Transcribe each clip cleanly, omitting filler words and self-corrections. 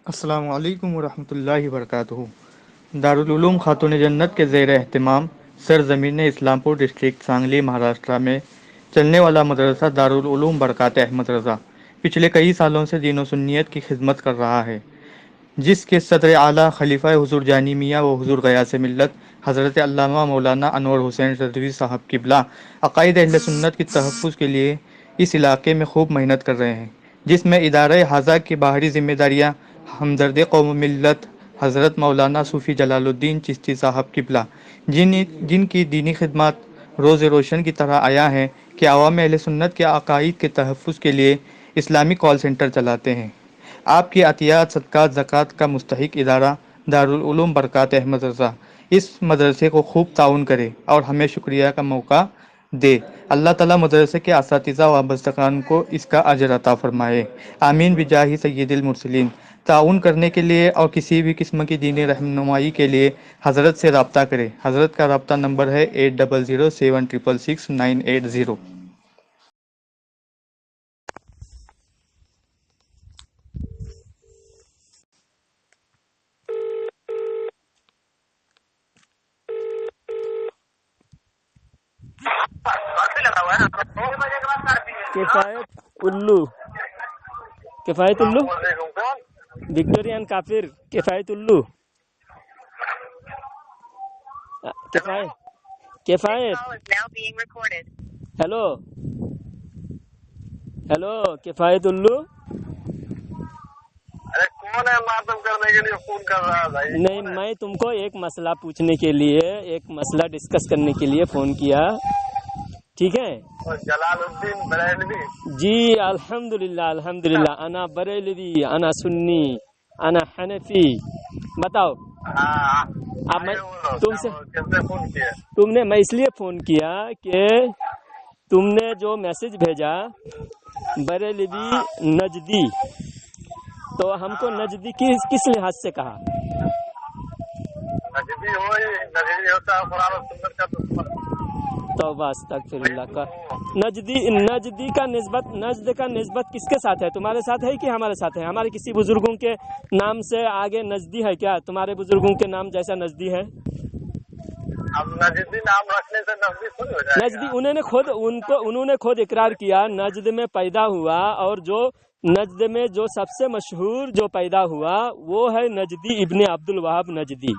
السلام علیکم ورحمۃ اللہ وبرکاتہ۔ دارالعلوم خاتون جنت کے زیر اہتمام سرزمین اسلام پور ڈسٹرکٹ سانگلی مہاراشٹرا میں چلنے والا مدرسہ دارالعلوم برکات احمد رضا پچھلے کئی سالوں سے دین و سنیت کی خدمت کر رہا ہے، جس کے صدر اعلیٰ خلیفہ حضور جانی میاں و حضور غیاث ملت حضرت علامہ مولانا انور حسین رضوی صاحب قبلہ عقائد اہل سنت کی تحفظ کے لیے اس علاقے میں خوب محنت کر رہے ہیں، جس میں ادارہ حاضہ کی باہری ذمہ داریاں ہمدرد قوم و ملت حضرت مولانا صوفی جلال الدین چشتی صاحب قبلہ جن کی دینی خدمات روز روشن کی طرح آیا ہے کہ عوام اہل سنت کے عقائد کے تحفظ کے لیے اسلامی کال سنٹر چلاتے ہیں۔ آپ کی عطیات صدقات زکوٰۃ کا مستحق ادارہ دارالعلوم برکات احمد رضا اس مدرسے کو خوب تعاون کرے اور ہمیں شکریہ کا موقع دے۔ اللہ تعالیٰ مدرسے کے اساتذہ و وابستگان کو اس کا اجر عطا فرمائے، آمین بجاہ سید المرسلین۔ تعاون کرنے کے لیے اور کسی بھی قسم کی دینی رہنمائی کے لیے حضرت سے رابطہ کریں۔ حضرت کا رابطہ نمبر ہے 8007666980۔ کفایت الو وکٹورین کافر کفایت الو کفایت ہیلو کفایت الو کون ہے ماتم کرنے کے لیے فون کر رہا ہے بھائی؟ نہیں، میں تم کو ایک مسئلہ پوچھنے کے لیے، ایک مسئلہ ڈسکس کرنے کے لیے فون کیا، ٹھیک ہے؟ جلال الدین بریلوی؟ جی الحمدللہ انا بریلوی، انا سنی، انا حنفی۔ بتاؤ اب میں تم سے فون کیا؟ میں اس لیے فون کیا کہ تم نے جو میسج بھیجا بریلوی نجدی، تو ہم کو نجدی کس لحاظ سے کہا؟ نجدی ہوتا ہے قرآن و سنت کا دشمن۔ توبہ استغفر اللہ کا۔ نجدی کا نسبت کس کے ساتھ ہے؟ تمہارے ساتھ ہے کہ ہمارے ساتھ ہے؟ ہمارے کسی بزرگوں کے نام سے آگے نجدی ہے کیا؟ تمہارے بزرگوں کے نام جیسا نجدی ہے؟ اب نجدی نام رکھنے سے نجدی خود ہو جائے گا؟ نجدی انہوں نے خود اقرار کیا نجد میں پیدا ہوا، اور جو نجد میں جو سب سے مشہور جو پیدا ہوا وہ ہے نجدی ابن عبد الوہاب نجدی،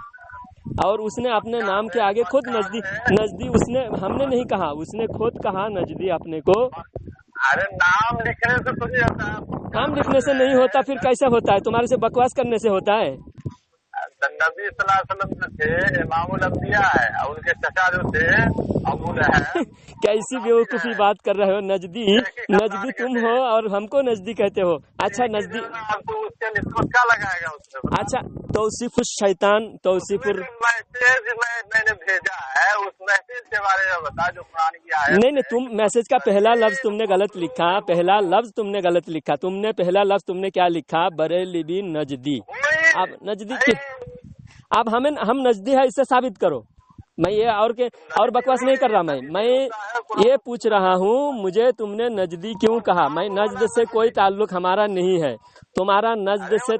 اور اس نے اپنے نام کے آگے خود نجدی اس نے، ہم نے نہیں کہا، اس نے خود کہا نجدی اپنے کو۔ ارے نام لکھنے سے تو نہیں ہوتا ہے۔ نام لکھنے سے نہیں ہوتا پھر کیسے ہوتا ہے؟ تمہارے سے بکواس کرنے سے ہوتا ہے؟ نبی صلی اللہ علیہ وسلم جو تھے امام الانبیاء ہے، اور ان کے چچا جو تھے ابو لہب۔ کیسی بیوقوفی بات کر رہے ہو؟ نجدی تم ہو اور ہم کو نجدی کہتے ہو؟ اچھا نجدی، تو اس کے نسبت کیا لگائے گا اس سے؟ اچھا توصیف الشیطان، توصیف میسج میں نے بھیجا ہے، اس میسج کے بارے میں بتا جو قرآن کی آیت۔ نہیں، تم میسج کا پہلا لفظ تم نے غلط لکھا، پہلا لفظ تم نے کیا لکھا؟ بریلوی نجدی۔ اب نجدی اب ہم نجدی ہے، اس سے ثابت کرو۔ میں یہ اور بکواس نہیں کر رہا، میں یہ پوچھ رہا ہوں مجھے تم نے نجدی کیوں کہا؟ میں نجد سے کوئی تعلق ہمارا نہیں ہے، تمہارا نجد سے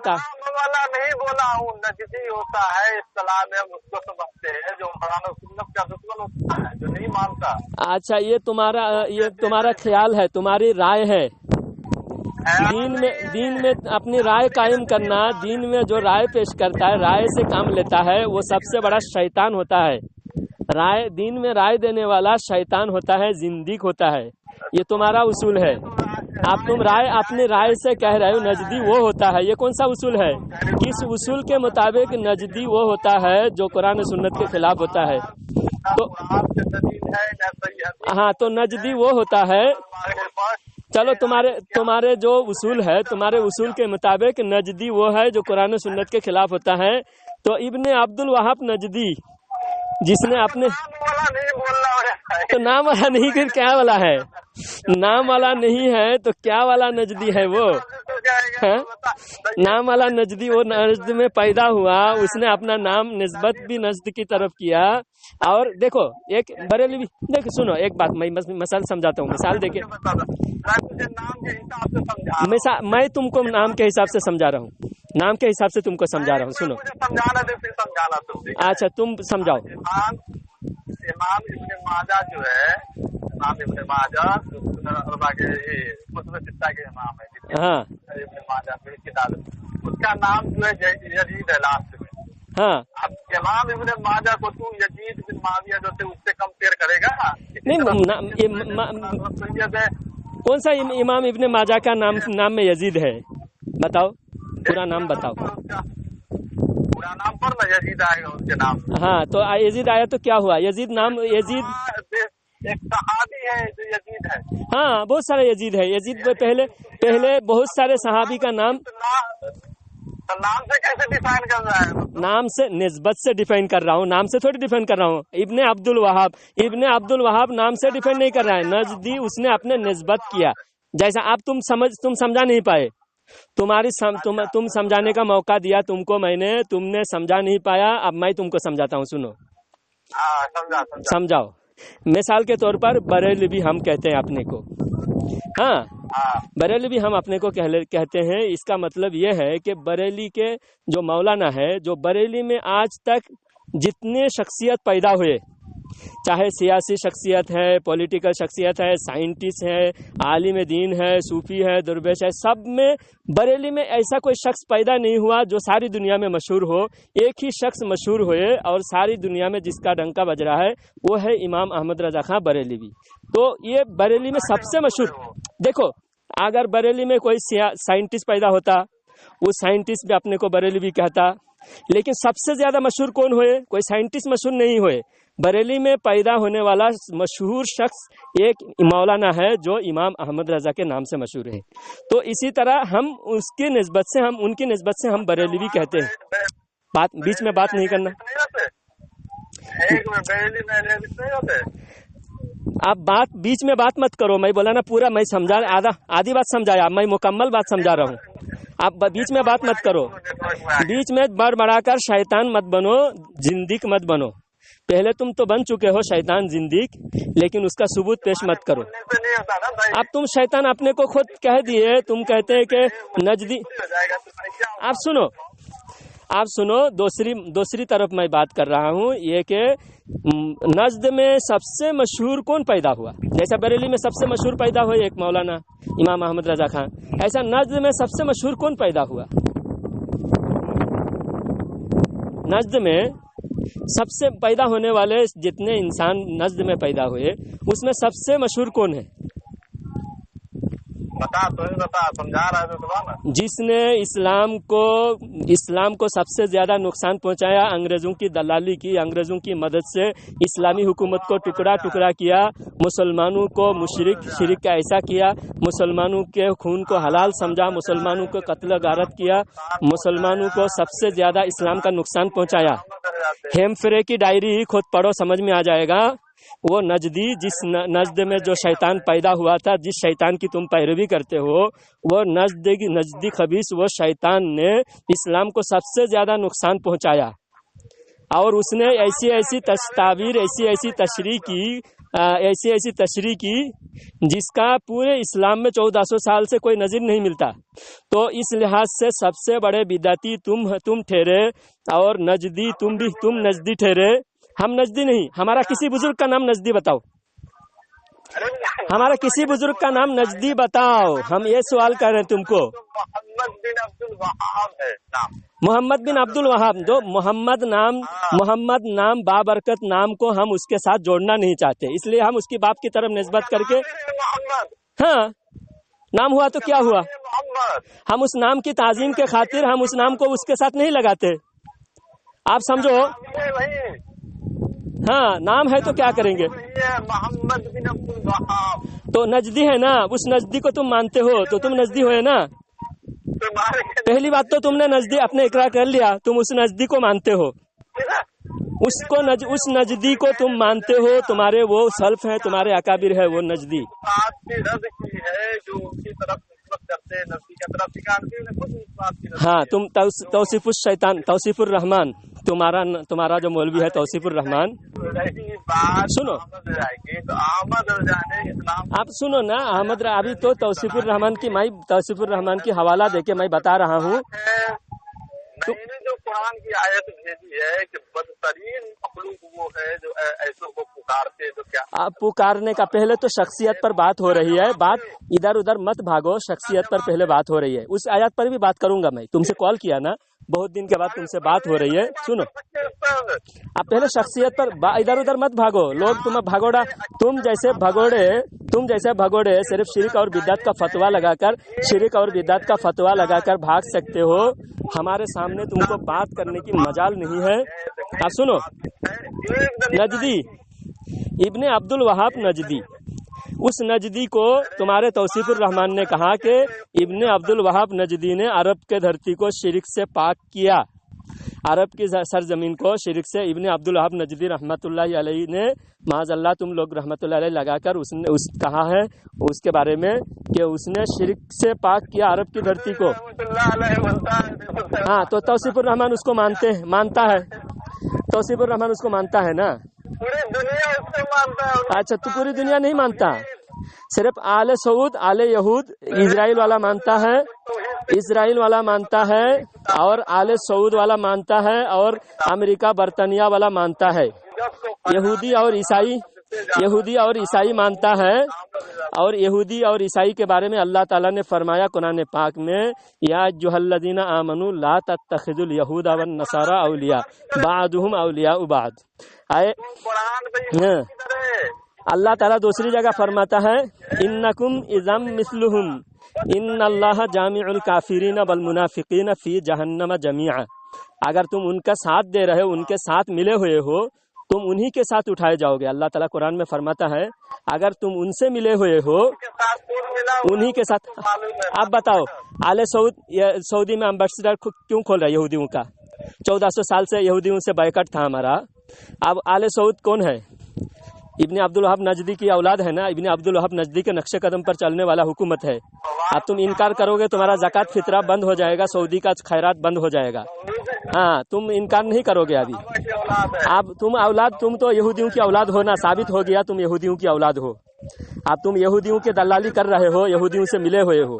والا نہیں بولا ہوں۔ نجدی ہوتا ہے اصطلاح میں، ہم اس کو سمجھتے ہیں جو قرآن و سنت کا دشمن ہوتا ہے، جو نہیں مانتا۔ اچھا یہ تمہارا خیال ہے، تمہاری رائے ہے؟ دین میں اپنی رائے قائم کرنا، دین میں جو رائے پیش کرتا ہے، رائے سے کام لیتا ہے، وہ سب سے بڑا شیطان ہوتا ہے۔ دین میں رائے دینے والا شیطان ہوتا ہے، زندیق ہوتا ہے، یہ تمہارا اصول ہے۔ اب تم اپنی رائے سے کہہ رہے ہو نجدی وہ ہوتا ہے، یہ کون سا اصول ہے؟ کس اصول کے مطابق نجدی وہ ہوتا ہے جو قرآن و سنت کے خلاف ہوتا ہے؟ تو نجدی وہ ہوتا ہے۔ چلو تمہارے جو اصول ہے، تمہارے اصول کے مطابق نجدی وہ ہے جو قرآن و سنت کے خلاف ہوتا ہے، تو ابن عبد الوہاب نجدی جس نے اپنے تو نام والا نہیں، پھر کیا والا ہے؟ نام والا نہیں ہے تو کیا والا نجدی ہے وہ؟ نام والا نجدی وہ نجد میں پیدا ہوا، اس نے اپنا نام نسبت بھی نجد کی طرف کیا۔ اور دیکھو ایک بریلوی، سنو ایک بات، میں مثال سمجھاتا ہوں، مثال دے کے میں تم کو نام کے حساب سے سمجھا رہا ہوں۔ नाम के हिसाब से तुमको समझा रहा हूँ, सुनो। मुझे समझाना दे, फिर समझाना तुम। अच्छा तुम समझाओ। इमाम इब्न माजा जो है, इमाम इब्न माजा कुतुब सित्ता के इमाम है, हाँ इब्न माजा की किताब, उसका नाम जो है यजीद है लास्ट में। हाँ अब इमाम इब्न माजा को तू यजीद बिन माविया जो थे उससे कंपेयर करेगा? नहीं, कौन सा इमाम इब्ने माजा का नाम में यजीद है? बताओ, पूरा नाम बताओ। पूरा नाम पर ना यजीद आएगा उसके नाम। हाँ तो यजीद आया तो क्या हुआ? यजीद नाम, यजीद एक सहाबी है जो यजीद है। हाँ बहुत सारे यजीद है। यजीद पहले बहुत सारे सहाबी का नाम नाम से कैसे डिफाइन कर रहा है? नाम से, निस्बत से डिफाइन कर रहा हूँ, नाम से थोड़ी डिफाइन कर रहा हूँ। इब्ने अब्दुल वहाब नाम से डिफाइन नहीं कर रहा है, नजदी उसने अपने निस्बत किया। जैसा आप तुम समझा नहीं पाए, तुम समझाने का मौका दिया तुमको मैंने, तुमने समझा नहीं पाया। अब मैं तुमको समझाता हूँ, सुनो। समझाओ। मिसाल के तौर पर बरेलवी हम कहते हैं अपने को, हाँ बरेलवी हम अपने को कहते हैं। इसका मतलब ये है कि बरेली के जो मौलाना है, जो बरेली में आज तक जितने शख्सियत पैदा हुए, चाहे सियासी शख्सियत है, पॉलिटिकल शख्सियत है, साइंटिस्ट है, आलिम दीन है, सूफी है, दरवेश है, सब में बरेली में ऐसा कोई शख्स पैदा नहीं हुआ जो सारी दुनिया में मशहूर हो। एक ही शख्स मशहूर हुए और सारी दुनिया में जिसका डंका बज रहा है वो है इमाम अहमद रजा खां बरेलवी। तो ये बरेली में सबसे मशहूर। देखो, अगर बरेली में कोई साइंटिस्ट पैदा होता, उस साइंटिस्ट भी अपने को बरेलवी कहता, लेकिन सबसे ज्यादा मशहूर कौन हुए? कोई साइंटिस्ट मशहूर नहीं हुए। बरेली में पैदा होने वाला मशहूर शख्स एक मौलाना है जो इमाम अहमद रजा के नाम से मशहूर है। तो इसी तरह हम उनकी निस्बत से हम बरेलवी कहते हैं। बीच में बात नहीं करना। आप बीच में बात मत करो। मैं बोला ना पूरा, मैं समझा, आधी बात समझाया, मैं मुकम्मल बात समझा रहा हूँ। आप बीच में बात मत करो, बीच में बढ़ाकर शैतान मत बनो, जिंदीक मत बनो। पहले तुम तो बन चुके हो शैतान जिंदीक, लेकिन उसका सबूत पेश मत करो। अब तुम शैतान अपने को खुद कह दिए, तुम कहते हैं कि नजदी। आप सुनो, दूसरी तरफ मैं बात कर रहा हूँ, ये कि नजद में सबसे मशहूर कौन पैदा हुआ? जैसा बरेली में सबसे मशहूर पैदा हुआ एक मौलाना इमाम अहमद रजा खां, ऐसा नजद में सबसे मशहूर कौन पैदा हुआ? नजद में सबसे पैदा होने वाले जितने इंसान नजद में पैदा हुए, उसमें सबसे मशहूर कौन है? बता, समझा रहा है तो ना। जिसने इस्लाम को सबसे ज्यादा नुकसान पहुंचाया, अंग्रेजों की दलाली की, अंग्रेजों की मदद से इस्लामी हुकूमत को टुकड़ा टुकड़ा किया, मुसलमानों को शिरिक का ऐसा किया, मुसलमानों के खून को हलाल समझा, मुसलमानों को कत्ल गारत किया, मुसलमानों को सबसे ज्यादा इस्लाम का नुकसान पहुंचाया। हेमफ्रे की डायरी खुद पढ़ो, समझ में आ जाएगा। वो नजदी, जिस नजद में जो शैतान पैदा हुआ था, जिस शैतान की तुम पैरवी करते हो, वो नजदी खबीस, वो शैतान ने इस्लाम को सबसे ज्यादा नुकसान पहुंचाया। और उसने ऐसी ऐसी तशरीह की जिसका पूरे इस्लाम में 1400 साल से कोई नजीर नहीं मिलता। तो इस लिहाज से सबसे बड़े बिदाती तुम ठहरे, और नजदी तुम नजदी ठहरे। हम नजदी नहीं। हमारा किसी बुजुर्ग का नाम नजदी बताओ, हमारा किसी बुजुर्ग का नाम नजदी बताओ। हम ये सवाल कर रहे हैं तुमको। मोहम्मद बिन अब्दुल वहाब, जो मोहम्मद नाम बाबरकत नाम को हम उसके साथ जोड़ना नहीं चाहते, इसलिए हम उसकी बाप की तरफ निस्बत करके, हाँ नाम हुआ तो क्या हुआ, हम उस नाम की ताजीम के खातिर हम उस नाम को उसके साथ नहीं लगाते। आप समझो, हाँ नाम है तो क्या करेंगे? मोहम्मद बिन अब्दुल वहाब तो नजदी है ना, उस नजदी को तुम मानते हो, तो तुम नजदी हो ना। पहली बात तो तुमने नजदी अपने इकरार कर लिया, तुम उस नजदी को मानते हो, उस नजदी को तुम मानते हो, तुम्हारे वो सल्फ है, तुम्हारे अकाबिर है वो नजदी। हाँ, तुम तौसीफुर शैतान, तौसीफुर रहमान, तुम्हारा जो मौलवी है तौसीफुर रहमान। सुनो, आप सुनो ना, अभी तो तौसीफुर रहमान की हवाला देके मैं बता रहा हूँ। نہیں نے جو قرآن کی آیت بھیجی ہے کہ بدترین مخلوق وہ ہے جو ایسوں کو پکارتے، تو کیا آپ پکارنے کا پہلے تو شخصیت پر بات ہو رہی ہے، بات ادھر ادھر مت بھاگو، شخصیت پر پہلے بات ہو رہی ہے. اس آیات پر بھی بات کروں گا میں. تم سے کال کیا نا، بہت دن کے بعد تم سے بات ہو رہی ہے. سنو، اب پہلے شخصیت پر ادھر ادھر مت بھاگو. لوگ تمہیں بھگوڑا، تم جیسے بھگوڑے صرف شرک اور بدعت کا فتویٰ لگا کر بھاگ سکتے ہو. ہمارے سامنے تم کو بات کرنے کی مجال نہیں ہے. اب سنو، نجدی ابن عبد الوہاب نجدی، اس نجدی کو تمہارے توصیف الرحمان نے کہا کہ ابن عبد الوہاب نجدی نے عرب کے دھرتی کو شرک سے پاک کیا. عرب کی سرزمین کو شرک سے ابن عبد الوہاب نجدی رحمۃ اللہ علیہ نے، معاذ اللہ تم لوگ رحمۃ اللہ علیہ لگا کر اس نے کہا ہے اس کے بارے میں کہ اس نے شرک سے پاک کیا عرب کی دھرتی کو. ہاں، تو توصیف الرحمان اس کو مانتا ہے. توصیف الرحمان اس کو مانتا ہے نا. پوری دنیا اس سے مانتا ہے. اچھا، تو پوری دنیا نہیں مانتا، صرف آل سعود آل یہود اسرائیل والا مانتا ہے، اسرائیل والا مانتا ہے، اور آل سعود والا مانتا ہے، اور امریکہ برطانیہ والا مانتا ہے. یہودی اور عیسائی مانتا ہے. اور یہودی اور عیسائی کے بارے میں اللہ تعالیٰ نے فرمایا قرآن پاک میں، یا ایھا الذین آمنوا لا تتخذوا اليہود والنصارى اولیاء بعضهم اولیاء بعض. اللہ تعالیٰ دوسری جگہ فرماتا ہے انکم اذا مثلہم ان اللہ جامع الکافرین والمنافقین فی جہنم جمیعا. اگر تم ان کا ساتھ دے رہے ہو، ان کے ساتھ ملے ہوئے ہو، تم انہی کے ساتھ اٹھائے جاؤ گے. اللہ تعالیٰ قرآن میں فرماتا ہے اگر تم ان سے ملے ہوئے ہو، انہی کے ساتھ. اب بتاؤ، آل سعودی میں امبیسڈر کیوں کھول رہا ہے یہودیوں کا؟ 1400 سال سے یہودیوں سے بائیکٹ تھا ہمارا. اب آل سعود کون ہے؟ ابن عبد الوہاب نجدی کی اولاد ہے نا. ابن عبد الوہاب نجدی کے نقش قدم پر چلنے والا حکومت ہے. اب تم انکار کرو گے تمہارا زکوٰۃ فطرہ بند ہو جائے گا، سعودی کا خیرات بند ہو جائے گا. ہاں، تم انکار نہیں کرو گے ابھی. اب تم تو یہودیوں کی اولاد ہونا ثابت ہو گیا، تم یہودیوں کی اولاد ہو. اب تم یہودیوں کے دلالی کر رہے ہو، یہودیوں سے ملے ہوئے ہو.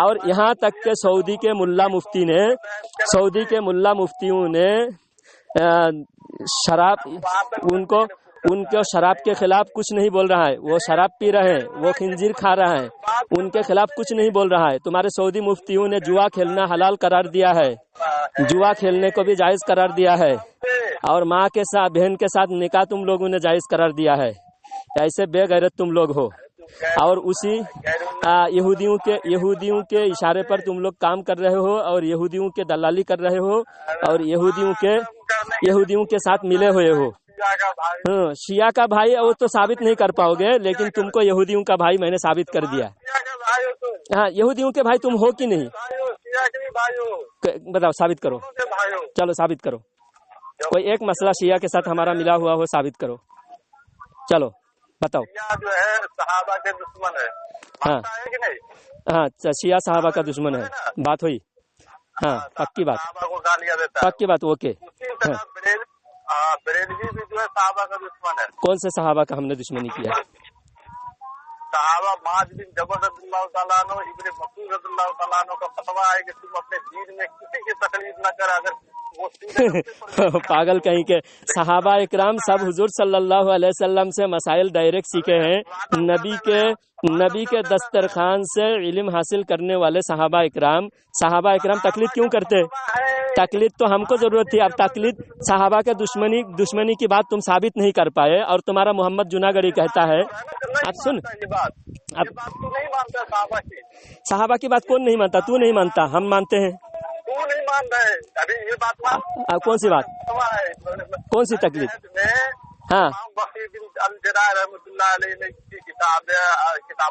اور یہاں تک کہ سعودی کے ملا مفتیوں نے شراب، ان کو شراب کے خلاف کچھ نہیں بول رہا ہے. وہ شراب پی رہے ہیں، وہ خنزیر کھا رہے ہیں، ان کے خلاف کچھ نہیں بول رہا ہے. تمہارے سعودی مفتیوں نے جوا کھیلنا حلال قرار دیا ہے، جوا کھیلنے کو بھی جائز قرار دیا ہے، اور ماں کے ساتھ بہن کے ساتھ نکاح تم لوگوں نے جائز قرار دیا ہے. ایسے بے غیرت تم لوگ ہو. اور اسی یہودیوں کے اشارے پر تم لوگ کام کر رہے ہو، اور یہودیوں کے دلالی کر رہے ہو، اور یہودیوں کے ساتھ ملے ہوئے ہو. شیعہ کا بھائی وہ تو ثابت نہیں کر پاؤ گے، لیکن تم کو یہودیوں کا بھائی میں نے ثابت کر دیا. ہاں، یہودیوں کے بھائی تم ہو کہ نہیں؟ بتاؤ، ثابت کرو. چلو ثابت کرو. کوئی ایک مسئلہ شیعہ کے ساتھ ہمارا ملا ہوا ہو، ثابت کرو. چلو بتاؤ. جو ہے صحابہ کے دشمن ہے. ہاں، شیعہ صحابہ کا دشمن ہے، بات ہوئی. ہاں، پکی بات. اوکے. بریلوی بھی جو ہے صحابہ کا دشمن ہے. کون سے صحابہ کا ہم نے دشمنی کیا؟ صحابہ معاذ بن جبل رضی اللہ تعالیٰ عنہ، ابن مسعود رضی اللہ تعالیٰ عنہ کا فتویٰ ہے کہ تم اپنے دین میں کسی کی تکلیف نہ کر. اگر پاگل کہیں کہ صحابہ اکرام سب حضور صلی اللہ علیہ وسلم سے مسائل ڈائریکٹ سیکھے ہیں. نبی کے دسترخوان سے علم حاصل کرنے والے صحابہ اکرام تقلید کیوں کرتے؟ تقلید تو ہم کو ضرورت تھی. اب تقلید صحابہ کے دشمنی کی بات تم ثابت نہیں کر پائے، اور تمہارا محمد جناگڑھی کہتا ہے. اب سن، اب صحابہ کی بات کون نہیں مانتا؟ تو نہیں مانتا، ہم مانتے ہیں. نہیں مان رہے ابھی یہ بات. کون سی بات؟ کون سی تقلید؟ ہاں، رحمۃ اللہ علیہ نے کتاب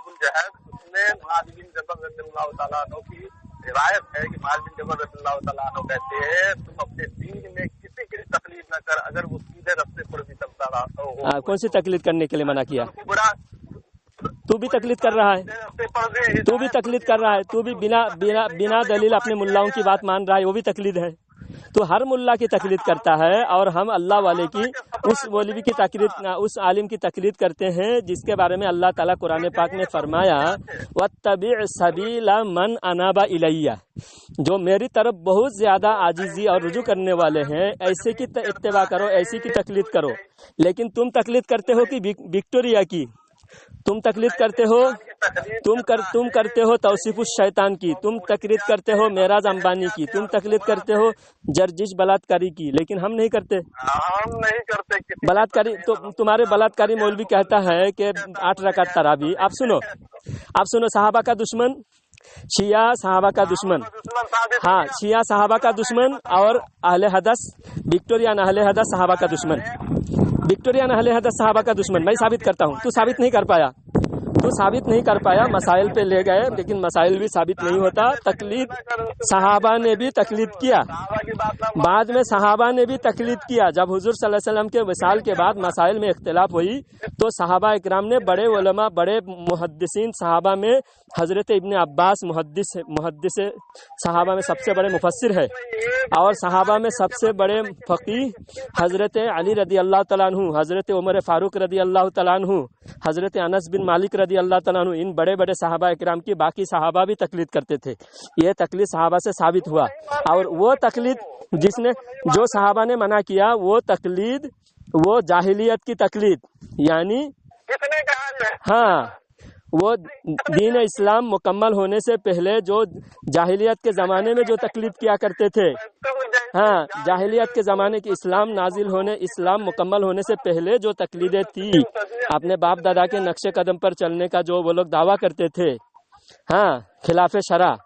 الجہاد، اس میں معاذ بن جبل رضی اللہ تعالیٰ عنہ کی روایت ہے کہ معاذ بن جبل رضی اللہ تعالیٰ عنہ کہتے ہیں تم اپنے دین میں کسی کی تقلید نہ کر، اگر وہ سیدھے راستے پر بھی چلتا رہا ہو. کون سی تقلید کرنے کے لیے منع کیا؟ تو بھی تقلید کر رہا ہے، تو بھی بنا دلیل اپنے ملاؤں کی بات مان رہا ہے، وہ بھی تقلید ہے. تو ہر ملا کی تقلید کرتا ہے، اور ہم اللہ والے کی اس मौलवी की तकलीद, उस आलिम की तकलीद करते हैं जिसके बारे में अल्लाह ताला कुरान पाक में फरमाया वत्तबि' सबीला मन अनाबा इलैया, जो मेरी तरफ बहुत ज्यादा आजिजी और रुजू करने वाले हैं ऐसे की इत्तेबा करो, ऐसी की तकलीद करो। लेकिन तुम तकलीद करते हो कि विक्टोरिया की, तुम तकलीद करते हो, तुम करते हो तौसीफुश शैतान की, तुम तकलीद करते हो मेराज अंबानी की, तुम तकलीद करते हो जर्जिश बलात्कारी की, लेकिन हम नहीं करते। हम नहीं करते बलात्कारी तो तुम्हारे बलात्कारी मौलवी कहता है कि 8 रकात तरावी। आप सुनो सहाबा का दुश्मन, शिया सहाबा का दुश्मन, हाँ शिया सहाबा का दुश्मन और अहले हदस विक्टोरियन अहले हदस सहाबा का दुश्मन, विक्टोरियन अहले हदस सहाबा का दुश्मन। मैं साबित करता हूँ, तू साबित नहीं कर पाया, मसाइल पे ले गए लेकिन मसाइल भी साबित नहीं होता। तकलीद सहाबा ने भी तकलीद किया, बाद में सहाबा ने भी तकलीद किया। जब हुजूर सल्लल्लाहु अलैहि वसल्लम के विसाल के बाद मसाइल में इख्तिलाफ हुई तो सहाबा इकराम ने, बड़े उलमा, बड़े मुहद्दिसीन सहाबा में हजरत इब्ने अब्बास मुहद्दिस सहाबा में सबसे बड़े मुफस्सिर है, और सहाबा में सबसे बड़े फकीह हजरत अली रदी अल्लाह तआला अन्हु, हजरत उमर फारूक रदी अल्लाह तआला अन्हु, हजरत अनस बिन मालिक रदी अल्लाह तआला अन्हु, इन बड़े बड़े सहाबा इकराम की बाकी सहाबा भी तकलीद करते थे। ये तकलीद सहाबा से साबित हुआ। और वो तकलीद जो सहाबा ने मना किया वो तकलीद, वो जाहिलियत की तकलीद, यानी किसने कहा? हाँ, वो दीन इस्लाम मुकम्मल होने से पहले जो जाहिलियत के ज़माने में जो तकलीद किया करते थे, हाँ जाहिलियत के ज़माने की इस्लाम मुकम्मल होने से पहले जो तकलीदें थी, अपने बाप दादा के नक्शे कदम पर चलने का जो वो लोग दावा करते थे, हाँ खिलाफे शरा,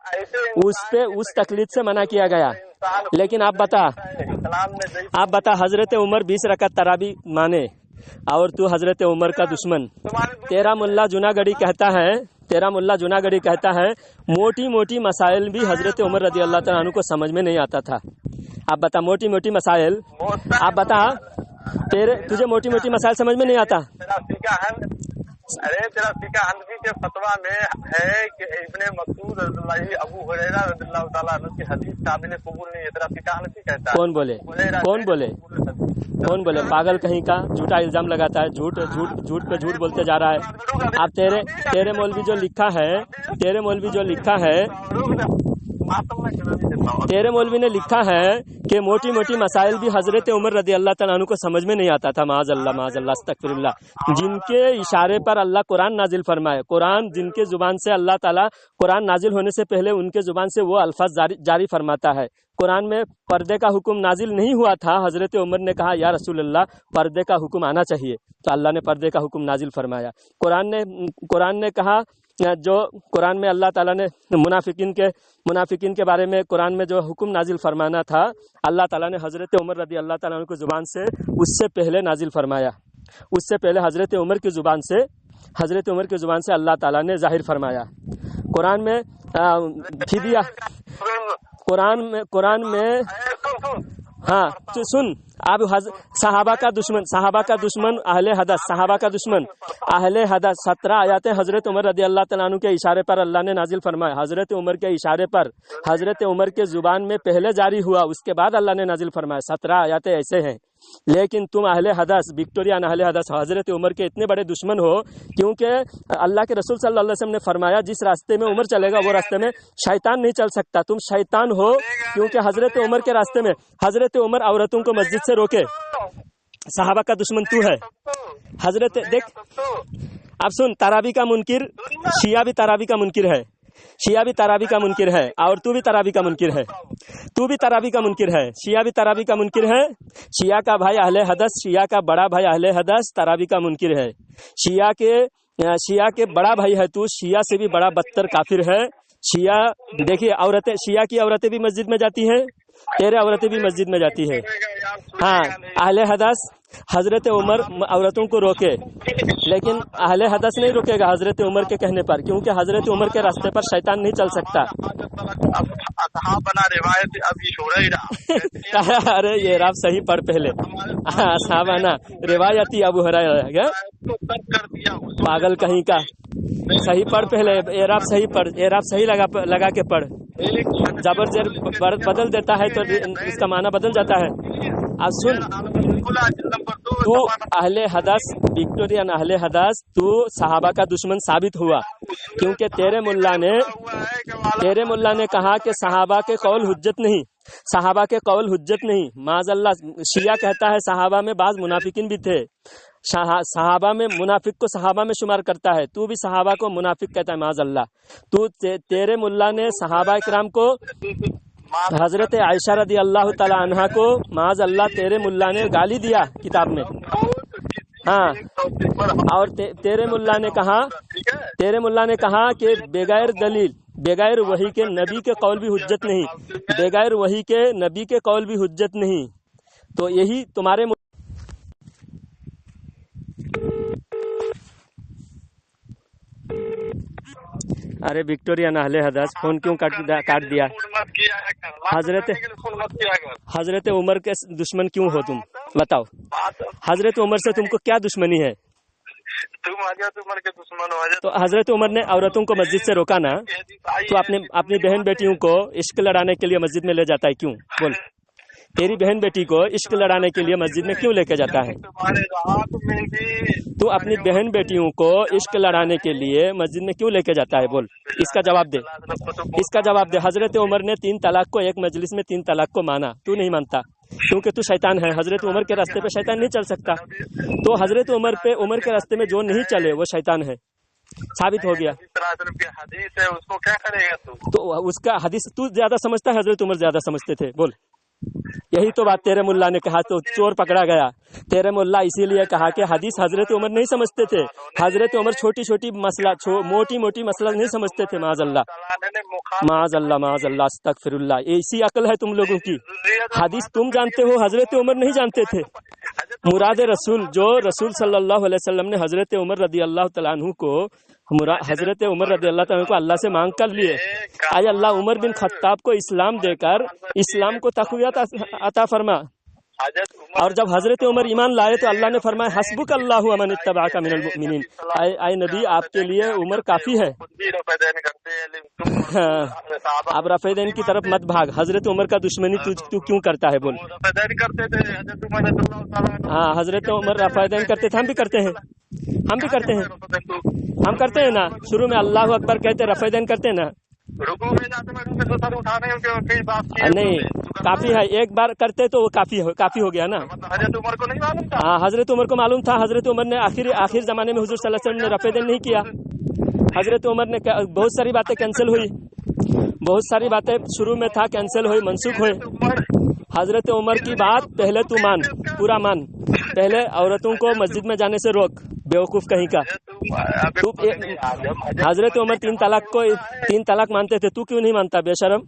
उस तकलीद से मना किया गया। लेकिन आप बता हजरत उमर 20 रकात तरावी माने और तू हजरत उमर का दुश्मन। तेरा मुल्ला जूनागढ़ी कहता है मोटी मोटी मसाइल भी हजरत उमर रदी अल्लाह तआला अन्हु को समझ में नहीं आता था। आप बता मोटी मोटी मसाइल, आप बता तुझे मोटी मोटी मसाइल समझ में नहीं आता? तेरा फीका हनफी के फतवा में है कि इब्ने मसूद रज़ियल्लाहु अबू हुरैरा रज़ियल्लाहु ताला अन्हु की हदीस काबिल कबूल नहीं है। तेरा फीका हनफी कहता है। कौन बोले? पागल कहीं का, झूठा इल्जाम लगाता है, झूठ पे झूठ बोलते जा रहा है। अब तेरे मौलवी जो लिखा है, तेरे मौलवी ने लिखा है कि मोटी मोटी मसाइल भी हजरत उमर रदी अल्लाह तआला अन्हु को समझ में नहीं आता था। माज़अल्लाह अस्तगफिरुल्लाह। जिनके इशारे पर अल्लाह कुरान नाजिल फरमाए, कुरान जिनके जुबान से अल्लाह ताला कुरान नाजिल होने से पहले उनके जुबान से वो अल्फाज जारी फरमाता है। कुरान में पर्दे का हुक्म नाजिल नहीं हुआ था, हजरत उमर ने कहा या रसूल अल्लाह पर्दे का हुक्म आना चाहिए, तो अल्लाह ने पर्दे का हुक्म नाजिल फरमाया। कुरान ने कहा, जो कुरान में अल्लाह ताला ने मुनाफिकीन के बारे में कुरान में जो हुक्म नाजिल फरमाना था, अल्लाह ताला ने हजरत उमर रदी अल्लाह ताला की जुबान से उससे पहले नाजिल फरमाया। उससे पहले हजरत उमर की जुबान से अल्लाह ताला ने जाहिर फरमाया। कुरान में फिदिया, कुरान में हाँ तो सुन, अब सहाबा का दुश्मन अहले हदस 17 आयतें हजरत उमर रदी अल्लाह तआला अन्हु के इशारे पर अल्लाह ने नाजिल फरमाए। हजरत उमर के इशारे पर, हजरत उमर के जुबान में पहले जारी हुआ, उसके बाद अल्लाह ने नाजिल फरमाया। 17 आयतें ऐसे हैं। लेकिन तुम अहले हदस, विक्टोरियन अहले हदस, हजरत उमर के इतने बड़े दुश्मन हो क्योंकि अल्लाह के रसूल सल्लल्लाहु अलैहि वसल्लम ने फरमाया जिस रास्ते में उमर चलेगा वो रास्ते में शैतान नहीं चल सकता। तुम शैतान हो क्योंकि हजरत उमर के रास्ते में हजरत उमर औरतों को मस्जिद से रोके। सहाबा का दुश्मन तू है। हजरत देख, अब सुन, तरावी का मुनकिर, शिया भी तरावी का मुनकिर है, शिया भी तरावी का मुनकिर है, और तू भी तरावी का मुनकिर है, शिया भी तरावी का मुनकिर है। शिया का भाई अहले हदस, शिया का बड़ा भाई अहले हदस तरावी का मुनकिर है। शिया के बड़ा भाई है तू, शिया से भी बड़ा बदतर काफिर है। शिया देखिए, औरतें, शिया की औरतें भी मस्जिद में जाती हैं, तेरे औरतें भी मस्जिद में जाती है। हाँ, अहले हदस हजरत उमर औरतों को रोके, लेकिन अहले हदस नहीं रोकेगा हजरत उमर के कहने पर, क्योंकि हजरत उमर के रास्ते पर शैतान नहीं चल सकता। अरे ये राब सही पढ़ पहले, साहबाना रिवायती अबू हुरैरा, पागल कहीं का, सही पढ़ पहले, एराब सही लगा के पढ़। जबर जर बदल देता है तो इसका माना बदल जाता है। अब सुन, तू अहले हदस, विक्टोरियन अहले हदस, तू सहाबा का दुश्मन साबित हुआ, क्योंकि तेरे मुल्ला ने कहा कि सहाबा के कौल हुज्जत नहीं, सहाबा के कौल हुज्जत नहीं। माज़अल्लाह शिया कहता है सहाबा में बाज मुनाफिकिन भी थे, सहाबा में मुनाफिक को सहाबा में शुमार करता है, तू भी सहाबा को मुनाफिक कहता है। माज़अल्लाह तू तेरे मुल्ला ने सहाबा इकराम को, हजरत आयशा रदी अल्लाह ताला अन्हा को माज़अल्लाह तेरे मुल्ला ने गाली दिया किताब में। हाँ, और तेरे मुल्ला ने कहा कि बगैर दलील, बगैर वही के नबी के कौल भी हुज्जत नहीं, बगैर वही के नबी के कौल भी हुज्जत नहीं। तो यही तुम्हारे अरे विक्टोरिया अहले हदस फोन क्यों काट दिया? हजरत उमर के दुश्मन क्यों हो तुम, बताओ? हजरत उमर से तुमको क्या दुश्मनी है? तुम हजरत उमर के दुश्मन हो। तो हजरत उमर ने औरतों को मस्जिद से रोका ना, तो अपनी बहन बेटियों को इश्क लड़ाने के लिए मस्जिद में ले जाता है क्यों? बोल, तेरी बहन बेटी को इश्क लड़ाने के लिए मस्जिद में क्यों लेके जाता है? तू अपनी बहन बेटियों को इश्क लड़ाने के लिए मस्जिद में क्यों लेके जाता है? बोल, इसका जवाब दे, इसका जवाब दे। हजरत उमर ने 3 तलाक को एक मजलिस में 3 तलाक को माना, तू नहीं मानता क्योंकि तू शैतान है। हजरत उमर के रास्ते पे शैतान नहीं चल सकता, तो हजरत उमर के रास्ते में जो नहीं चले वो शैतान है, साबित हो गया। हदीस है उसको क्या करेगा तू? तो उसका हदीस तू ज्यादा समझता है, हजरत उमर ज्यादा समझते थे। बोल, यही तो बात तेरे मुल्ला ने कहा तो चोर पकड़ा गया। तेरे मुल्ला इसीलिए कहा कि हदीस हजरत उमर नहीं समझते थे, हजरत उमर छोटी छोटी मसला मोटी मोटी मसला नहीं समझते थे। माज़अल्लाह अस्तगफिरुल्लाह, ऐसी अकल है तुम लोगों की। हदीस तुम जानते हो, हजरत उमर नहीं जानते थे। मुराद रसूल, जो रसूल सल्लल्लाहु अलैहि वसल्लम ने हजरत उमर रदी अल्लाह तआला अन्हु को, हजरत उमर रदी अल्लाह तआला को अल्लाह से मांग कर लिए, आज अल्लाह उमर बिन खत्ताब को इस्लाम देकर इस्लाम को तक़वियत अता फरमा। और जब हजरत उमर ईमान लाए तो अल्लाह ने फरमाया हस्बुक अल्लाहु व मन इत्तबाअका मिनल मुमिनीन, आए नबी आपके लिए उमर काफी है। अब रफ़ेदैन की तरफ मत भाग, हजरत उमर का दुश्मनी तू क्यों करता है? बोल। हाँ, हजरत उमर रफ़ेदैन करते थे, हम भी करते हैं, हम भी करते हैं, हम करते हैं ना। शुरू में अल्लाह अकबर कहते रफ़ेदैन करते हैं ना, नहीं काफी है, एक बार करते तो वो काफी हो गया ना। हजरत उमर को नहीं मालूम था? हाँ, हजरत उमर को मालूम था। हजरत उमर ने आखिर जमाने में हुजूर सल्लल्लाहु अलैहि वसल्लम ने रफ़ेदैन नहीं किया। हजरत उमर ने बहुत सारी बातें कैंसिल हुई, बहुत सारी बातें शुरू में था कैंसिल हुई, मनसूख हुई। हजरत उमर की बात पहले तू मान, पूरा मान। पहले औरतों को मस्जिद में जाने से रोक, बेवकूफ कहीं का। हजरत उमर 3 तलाक मानते थे, तू क्यों नहीं मानता बेशरम?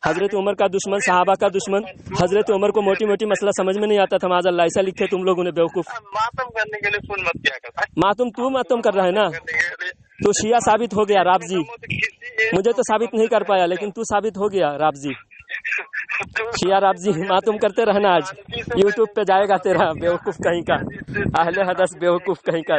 हजरत उमर का दुश्मन, सहाबा का दुश्मन। हजरत उमर को मोटी मोटी मसला समझ में नहीं आता था। माज़अल्लाह ऐसा लिखे तुम लोगों ने, बेवकूफ। मातम करने के लिए फोन मत किया कर। मातम तू मातम कर रहा है ना, तो शिया साबित हो गया राबजी। मुझे तो साबित नहीं कर पाया, लेकिन तू साबित हो गया राबजी। शिया राबजी मातम करते रहना, आज यूट्यूब पे जाएगा तेरा, बेवकूफ कहीं का, अहले हदस बेवकूफ कहीं का।